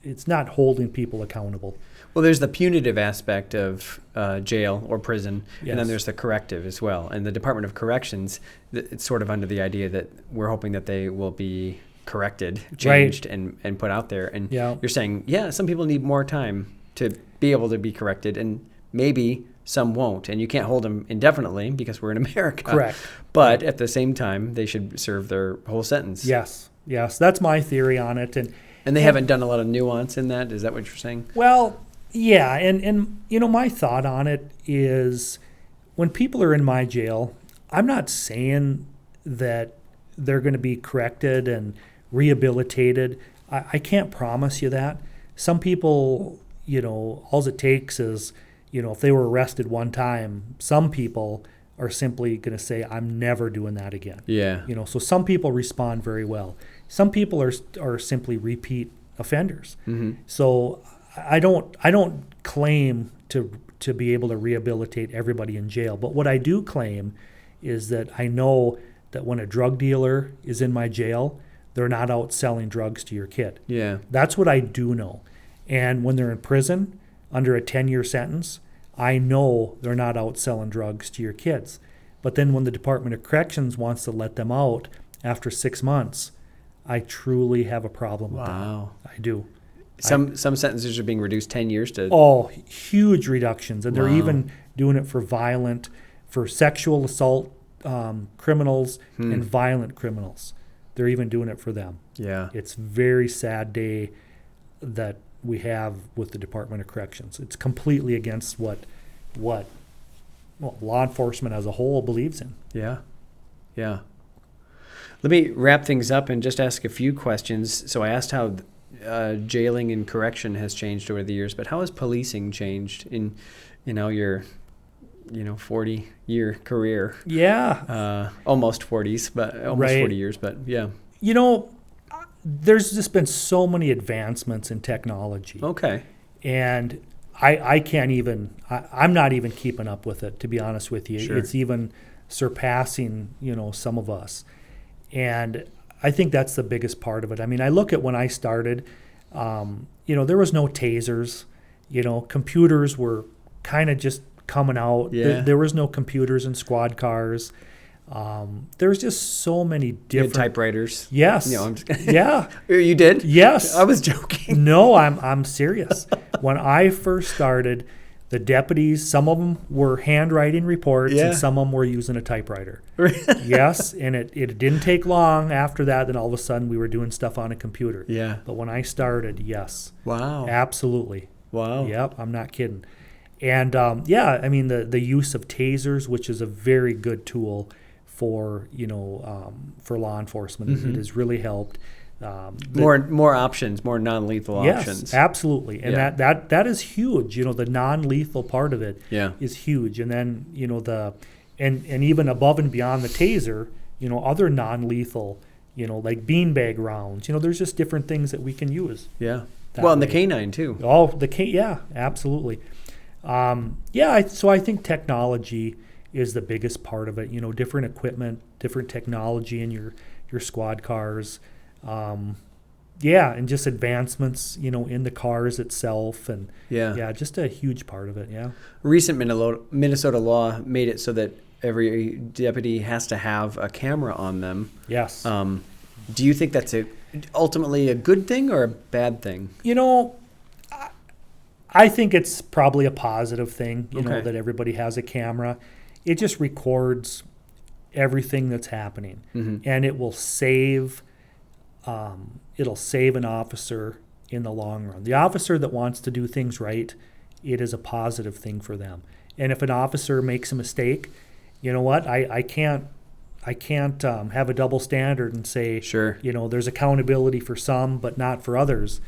it's not holding people accountable. Well, there's the punitive aspect of jail or prison, Yes. and then there's the corrective as well. And the Department of Corrections, it's sort of under the idea that we're hoping that they will be corrected, changed, and put out there. And Yeah. you're saying, some people need more time to be able to be corrected, and maybe some won't. And you can't hold them indefinitely because we're in America. Correct. But at the same time, they should serve their whole sentence. Yes, that's my theory on it. And they haven't done a lot of nuance in that. Is that what you're saying? Well, yeah, and my thought on it is when people are in my jail, I'm not saying that they're going to be corrected and rehabilitated. I can't promise you that. Some people, all it takes is, if they were arrested one time, some people are simply going to say, I'm never doing that again. Yeah. So some people respond very well. Some people are simply repeat offenders. Mm-hmm. So I don't claim to be able to rehabilitate everybody in jail. But what I do claim is that I know that when a drug dealer is in my jail, they're not out selling drugs to your kid. Yeah. That's what I do know. And when they're in prison under a 10-year sentence, I know they're not out selling drugs to your kids. But then when the Department of Corrections wants to let them out after 6 months, I truly have a problem with Wow. that. I do. Some sentences are being reduced 10 years to... Oh, huge reductions. And they're Wow. even doing it for sexual assault criminals and violent criminals. They're even doing it for them. Yeah. It's a very sad day that we have with the Department of Corrections. It's completely against what law enforcement as a whole believes in. Yeah. Yeah. Let me wrap things up and just ask a few questions. So I asked how jailing and correction has changed over the years, but how has policing changed in, your, 40-year career? Yeah. Almost 40s, but almost Right. 40 years, but yeah. There's just been so many advancements in technology. Okay. And I can't even, I'm not even keeping up with it, to be honest with you. Sure. It's even surpassing, some of us. And I think that's the biggest part of it. I mean, I look at when I started, there was no tasers. Computers were kind of just coming out. Yeah. There was no computers in squad cars. There was just so many You had different typewriters. Yes. I'm just Yeah. You did? Yes. I was joking. No, I'm serious. When I first started, the deputies, some of them were handwriting reports, Yeah. and some of them were using a typewriter. Yes, and it didn't take long after that. Then all of a sudden, we were doing stuff on a computer. Yeah. But when I started, yes, Wow. absolutely. Wow. Yep, I'm not kidding. And I mean the use of tasers, which is a very good tool for law enforcement. Mm-hmm. It has really helped. More options, more non-lethal options. Yes, absolutely. And Yeah. that is huge. The non-lethal part of it Yeah. is huge. And then, and even above and beyond the taser, other non-lethal, like beanbag rounds. There's just different things that we can use. Yeah. that Well, and the way. canine too. Oh, yeah, absolutely. So I think technology is the biggest part of it. Different equipment, different technology in your squad cars. And just advancements, in the cars itself, and just a huge part of it. Yeah. Recent Minnesota law made it so that every deputy has to have a camera on them. Yes. Do you think that's ultimately a good thing or a bad thing? I think it's probably a positive thing, Okay. that everybody has a camera. It just records everything that's happening, and it will save. It'll save an officer in the long run. The officer that wants to do things right, it is a positive thing for them. And if an officer makes a mistake, you know what? I can't have a double standard and say, Sure. there's accountability for some, but not for others.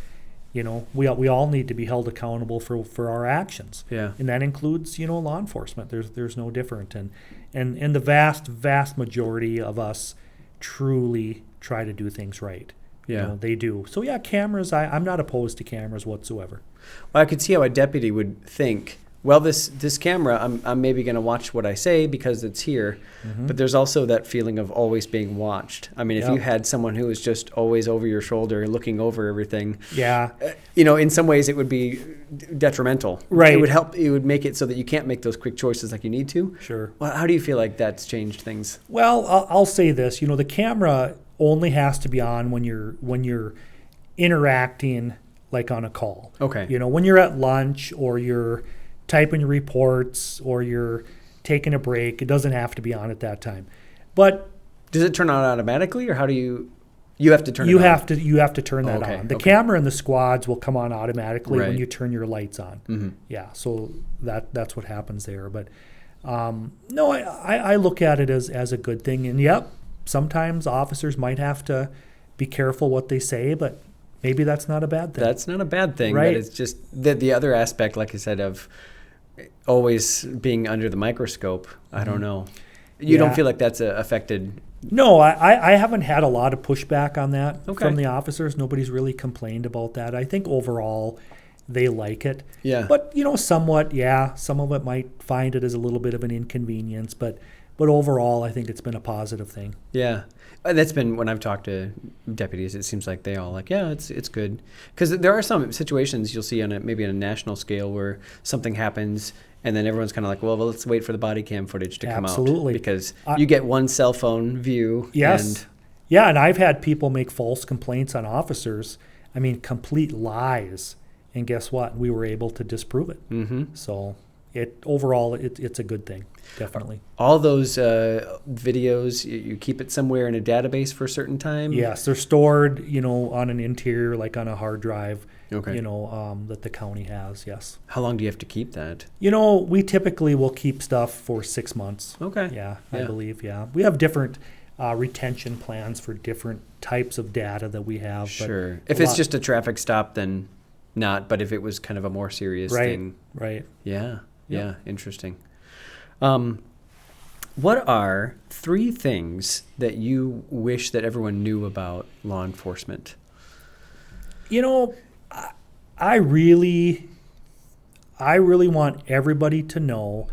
We all need to be held accountable for our actions. Yeah. And that includes, law enforcement. There's no different. And the vast majority of us truly try to do things right. Yeah. They do. So cameras, I'm not opposed to cameras whatsoever. Well, I could see how a deputy would think, well, this camera, I'm maybe going to watch what I say because it's here, but there's also that feeling of always being watched. I mean, if you had someone who was just always over your shoulder, looking over everything, in some ways it would be detrimental. Right. It would help. It would make it so that you can't make those quick choices like you need to. Sure. Well, how do you feel like that's changed things? Well, I'll say this. The camera only has to be on when you're interacting, like on a call. Okay. When you're at lunch or you're typing your reports or you're taking a break, it doesn't have to be on at that time. But does it turn on automatically, or how do you have to turn it on? You have to turn that on. The camera in the squads will come on automatically when you turn your lights on. Mm-hmm. Yeah, so that's what happens there. But no, I look at it as a good thing. And sometimes officers might have to be careful what they say, but maybe that's not a bad thing. That's not a bad thing, right? But it's just the other aspect, like I said, of always being under the microscope. I don't know. You don't feel like that's affected? No, I haven't had a lot of pushback on that from the officers. Nobody's really complained about that. I think overall they like it. Yeah. But, somewhat, some of it might find it as a little bit of an inconvenience, but overall I think it's been a positive thing. Yeah. That's been, when I've talked to deputies, it seems like they all it's good. Because there are some situations you'll see maybe on a national scale where something happens and then everyone's kind of like, well, let's wait for the body cam footage to come out. Absolutely. Because you get one cell phone view. Yes. And I've had people make false complaints on officers. I mean, complete lies. And guess what? We were able to disprove it. Mm-hmm. So overall, it's a good thing. Definitely. All those videos, you keep it somewhere in a database for a certain time? Yes, they're stored, on an interior, like on a hard drive, that the county has, yes. How long do you have to keep that? We typically will keep stuff for 6 months. Okay. Yeah, I believe, We have different retention plans for different types of data that we have. Sure. If it's just a traffic stop, then not. But if it was kind of a more serious thing. Right. Yeah. Interesting. What are 3 things that you wish that everyone knew about law enforcement? I really want everybody to know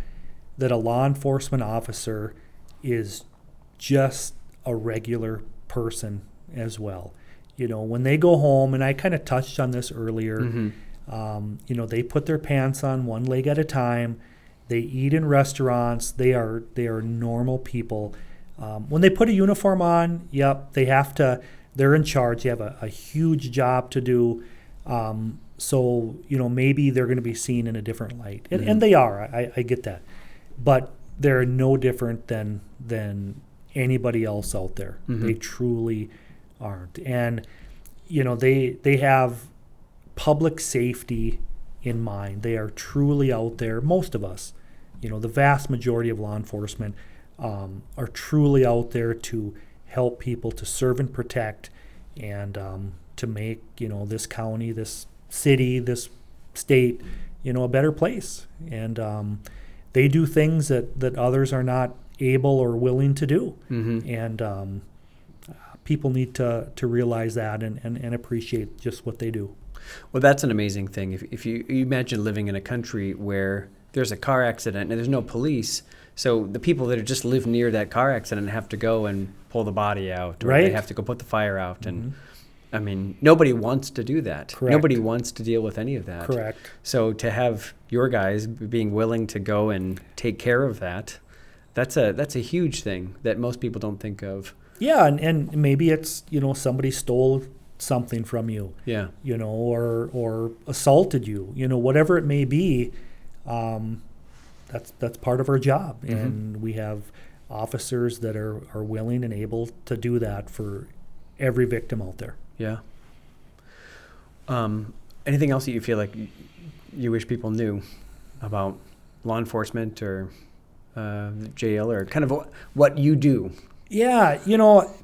that a law enforcement officer is just a regular person as well. When they go home, and I kind of touched on this earlier, they put their pants on one leg at a time. They eat in restaurants. They are normal people. When they put a uniform on, they're in charge. They have a huge job to do. So, maybe they're going to be seen in a different light. And they are. I get that. But they're no different than anybody else out there. Mm-hmm. They truly aren't. And, they have public safety in mind. They are truly out there. Most of us, the vast majority of law enforcement are truly out there to help people, to serve and protect, and to make, this county, this city, this state, a better place. And they do things that others are not able or willing to do. Mm-hmm. And people need to realize that and appreciate just what they do. Well, that's an amazing thing. If you imagine living in a country where there's a car accident and there's no police, so the people that just live near that car accident have to go and pull the body out, or they have to go put the fire out. And I mean, nobody wants to do that. Correct. Nobody wants to deal with any of that. Correct. So to have your guys being willing to go and take care of that, that's a huge thing that most people don't think of. Yeah, and maybe it's, somebody stole something from you. Yeah. Or assaulted you. Whatever it may be, that's part of our job. Mm-hmm. And we have officers that are willing and able to do that for every victim out there. Yeah. Anything else that you feel like you wish people knew about law enforcement or jail, or kind of what you do? Yeah,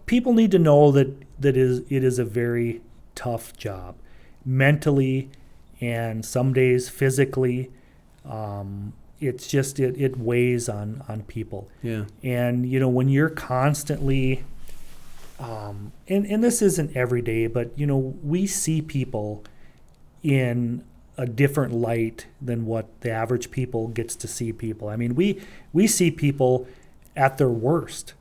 people need to know that it is a very tough job, mentally and some days physically. It's just it weighs on people. Yeah. And when you're constantly, and this isn't every day, but we see people in a different light than what the average people gets to see people. I mean, we see people at their worst,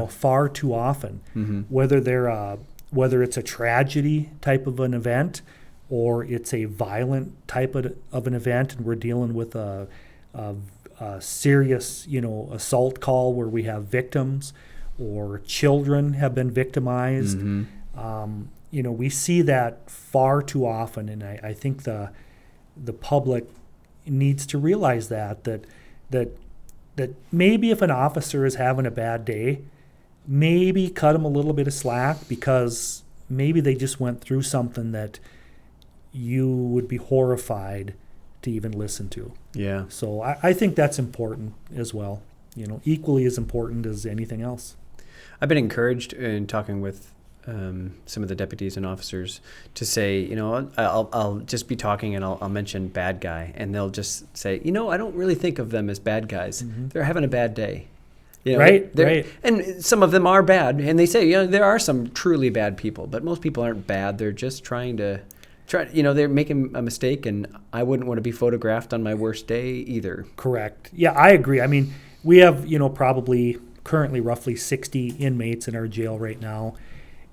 far too often, whether it's a tragedy type of an event or it's a violent type of an event, and we're dealing with a serious, assault call where we have victims or children have been victimized. We see that far too often, and I think the public needs to realize that maybe if an officer is having a bad day, maybe cut them a little bit of slack, because maybe they just went through something that you would be horrified to even listen to. Yeah. So I think that's important as well, equally as important as anything else. I've been encouraged in talking with some of the deputies and officers to say, I'll just be talking and I'll mention bad guy, and they'll just say, I don't really think of them as bad guys. They're having a bad day. Right. And some of them are bad, and they say, there are some truly bad people, but most people aren't bad. They're just they're making a mistake, and I wouldn't want to be photographed on my worst day either. Correct. Yeah, I agree. I mean, we have, probably currently roughly 60 inmates in our jail right now,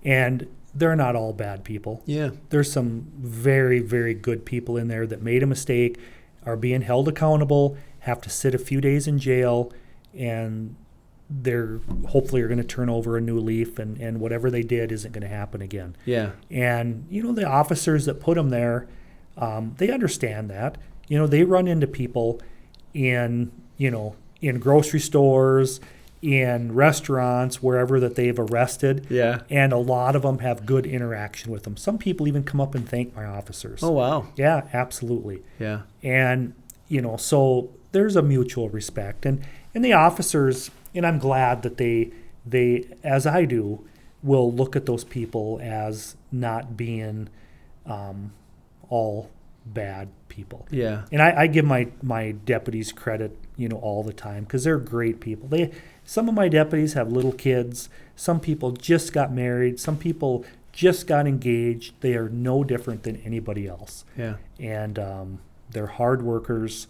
and they're not all bad people. Yeah. There's some very, very good people in there that made a mistake, are being held accountable, have to sit a few days in jail, and they're hopefully are going to turn over a new leaf, and whatever they did isn't going to happen again. Yeah. And, the officers that put them there, they understand that. They run into people in grocery stores, in restaurants, wherever that they've arrested. Yeah. And a lot of them have good interaction with them. Some people even come up and thank my officers. Oh, wow. Yeah, absolutely. Yeah. And, so there's a mutual respect. And the officers, and I'm glad that they, as I do, will look at those people as not being all bad people. Yeah. And I give my deputies credit, all the time, because they're great people. Some of my deputies have little kids. Some people just got married. Some people just got engaged. They are no different than anybody else. Yeah. And they're hard workers,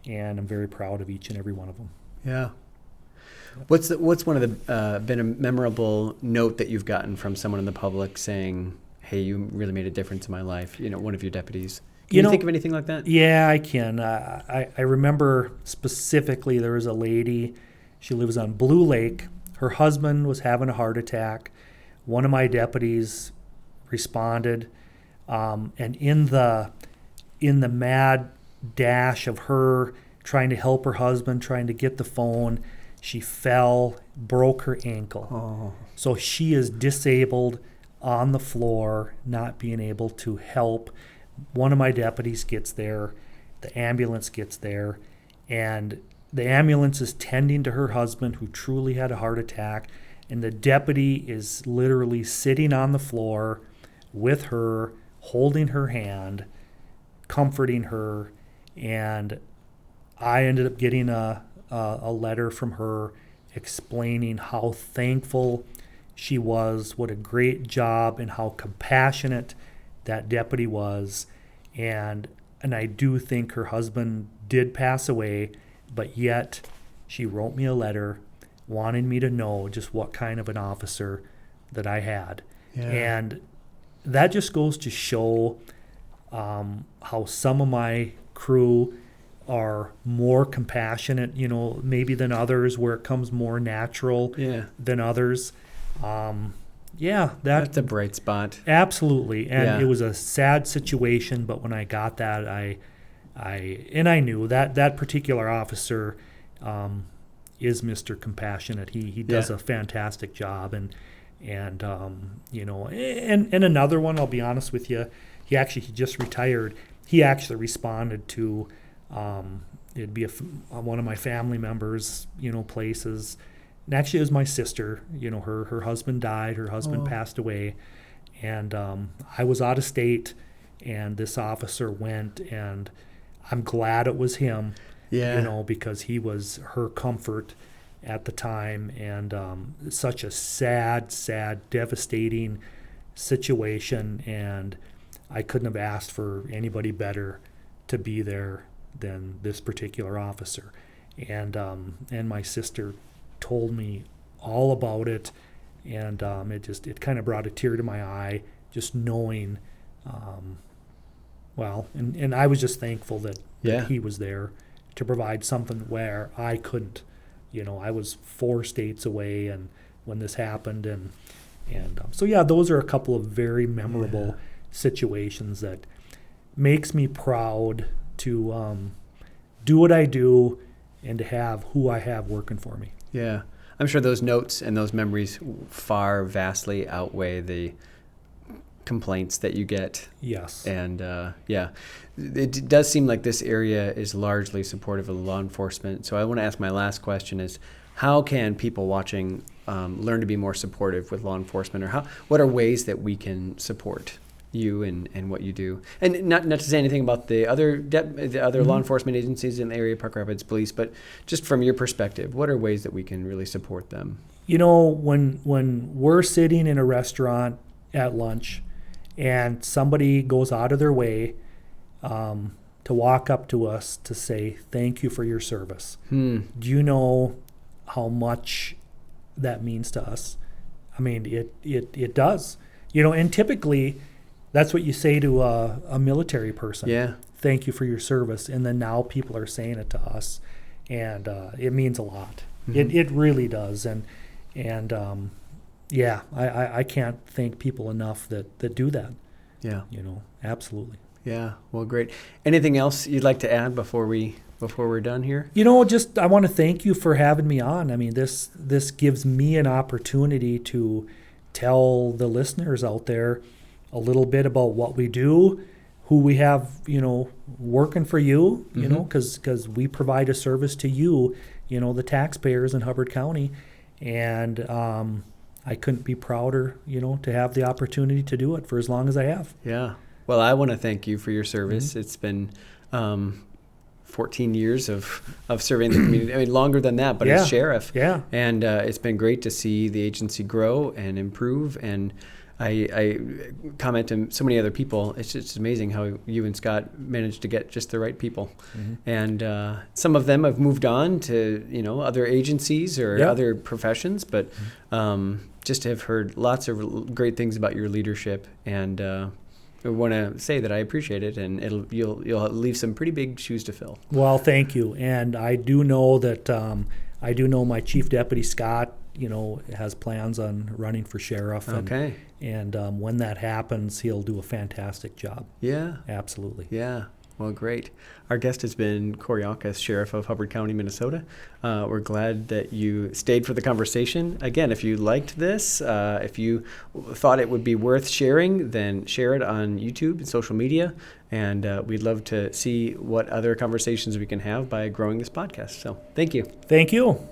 and I'm very proud of each and every one of them. Yeah. What's one of the been a memorable note that you've gotten from someone in the public saying, "Hey, you really made a difference in my life"? One of your deputies. Can you think of anything like that? Yeah, I can. I remember specifically there was a lady. She lives on Blue Lake. Her husband was having a heart attack. One of my deputies responded, and in the mad dash of her trying to help her husband, trying to get the phone, she fell, broke her ankle. Oh. So she is disabled on the floor, not being able to help. One of my deputies gets there, the ambulance gets there, and the ambulance is tending to her husband, who truly had a heart attack, and the deputy is literally sitting on the floor with her, holding her hand, comforting her, and I ended up getting a letter from her explaining how thankful she was, what a great job, and how compassionate that deputy was. And I do think her husband did pass away, but yet she wrote me a letter wanting me to know just what kind of an officer that I had. Yeah. And that just goes to show how some of my crew are more compassionate, maybe than others, where it comes more natural than others. That's a bright spot. Absolutely. And it was a sad situation, but when I got that, I knew that particular officer is Mr. Compassionate. He does a fantastic job, and another one, I'll be honest with you, he just retired. He actually responded to it'd be one of my family members, places. And actually, it was my sister. Her husband died. Her husband passed away, and I was out of state, and this officer went, and I'm glad it was him. Yeah. Because he was her comfort at the time, and such a sad, devastating situation, and I couldn't have asked for anybody better to be there than this particular officer. And my sister told me all about it, and it kind of brought a tear to my eye just knowing. And I was just thankful that he was there to provide something where I couldn't. I was 4 states away, and when this happened, so those are a couple of very memorable situations that makes me proud to do what I do and to have who I have working for me. Yeah, I'm sure those notes and those memories vastly outweigh the complaints that you get. Yes. And it does seem like this area is largely supportive of law enforcement. So I want to ask my last question is, how can people watching learn to be more supportive with law enforcement, or what are ways that we can support you and what you do? And not to say anything about the other law enforcement agencies in the area, Park Rapids Police, but just from your perspective, what are ways that we can really support them? When we're sitting in a restaurant at lunch and somebody goes out of their way to walk up to us to say, thank you for your service. Do you know how much that means to us? I mean, it does. And typically that's what you say to a military person. Yeah. Thank you for your service. And then now people are saying it to us, and it means a lot. It really does. I can't thank people enough that do that. Yeah. Absolutely. Yeah. Well, great. Anything else you'd like to add before we're done here? Just I want to thank you for having me on. I mean, this gives me an opportunity to tell the listeners out there a little bit about what we do, who we have, working for you, because we provide a service to you, the taxpayers in Hubbard County. And I couldn't be prouder, to have the opportunity to do it for as long as I have. Yeah. Well, I want to thank you for your service. It's been 14 years of serving the community. I mean, longer than that, but as sheriff. Yeah. And it's been great to see the agency grow and improve. And I comment to so many other people. It's just amazing how you and Scott managed to get just the right people. And some of them have moved on to other agencies or other professions, but just have heard lots of great things about your leadership. And I want to say that I appreciate it, and you'll leave some pretty big shoes to fill. Well, thank you. And I do know that my Chief Deputy Scott, has plans on running for sheriff. Okay. And when that happens, he'll do a fantastic job. Yeah. Absolutely. Yeah. Well, great. Our guest has been Cory Aukes, Sheriff of Hubbard County, Minnesota. We're glad that you stayed for the conversation. Again, if you liked this, if you thought it would be worth sharing, then share it on YouTube and social media. And we'd love to see what other conversations we can have by growing this podcast. So thank you. Thank you.